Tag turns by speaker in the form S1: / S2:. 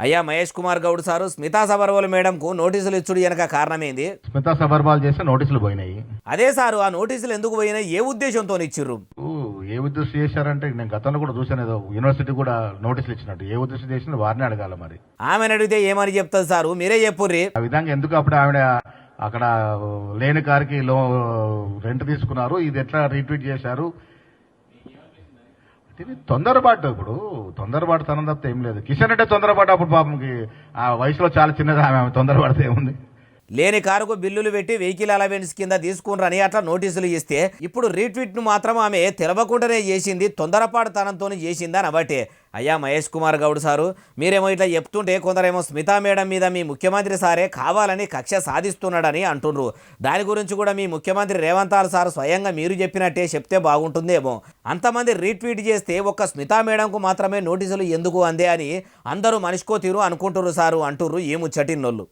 S1: అయ్యా మహేష్ కుమార్ గౌడ్ సారు స్మితా సబర్వాల్ మేడంకు నోటీసులు ఇచ్చుడు వెనక కారణమేంది?
S2: స్మితా సబర్వాల్ చేస్తే నోటీసులు పోయినాయి.
S1: అదే సారు, ఆ నోటీసులు ఎందుకు పోయినాయి, ఏ ఉద్దేశంతో ఇచ్చిర్రు?
S2: ఏ ఉద్దేశం చేశారంటే నేను గతంలో కూడా చూసాను, ఏదో యూనివర్సిటీ కూడా నోటీసులు ఇచ్చినట్టు. ఏ ఉద్దేశం చేసిన వారిని అడగాల. మరి
S1: ఆమెను అడిగితే ఏమని చెప్తుంది సారు, మీరే చెప్పుర్రి.
S2: ఆ విధంగా ఎందుకు అప్పుడు ఆవిడ అక్కడ లేని కారుకి రెంట్ తీసుకున్నారు, ఇది ఎట్లా రీట్వీట్ చేశారు? ఇది తొందరపాటు. ఇప్పుడు తొందరపాటు తనం తప్ప ఏం లేదు. కిషన్ రెడ్డి తొందరపాటు. అప్పుడు పాపంకి ఆ వయసులో చాలా చిన్నది ఆమె తొందరపడితే ఏముంది?
S1: లేని కారుకు బిల్లులు పెట్టి వెహికల్ అలవెన్స్ కింద తీసుకుని అట్లా నోటీసులు ఇస్తే ఇప్పుడు రీట్వీట్ ను మాత్రం ఆమె తెలవకుండానే చేసింది, తొందరపాటుతనంతో చేసింది అని బట్టే. అయ్యా మహేష్ కుమార్ గౌడ్ సారు, మీరేమో ఇట్లా చెప్తుంటే కొందరేమో స్మితా మేడం మీద మీ ముఖ్యమంత్రి సారే కావాలని కక్ష సాధిస్తున్నాడని అంటున్నారు. దాని గురించి కూడా మీ ముఖ్యమంత్రి రేవంత్ సార్ స్వయంగా మీరు చెప్పినట్టే చెప్తే బాగుంటుందేమో. అంతమంది రీట్వీట్ చేస్తే ఒక్క స్మితా మేడంకు మాత్రమే నోటీసులు ఎందుకు అందే అని అందరూ మనిషికో తీరు అనుకుంటున్నారు సారు అంటుర్రు ఈ ముచ్చటిన్నోళ్ళు.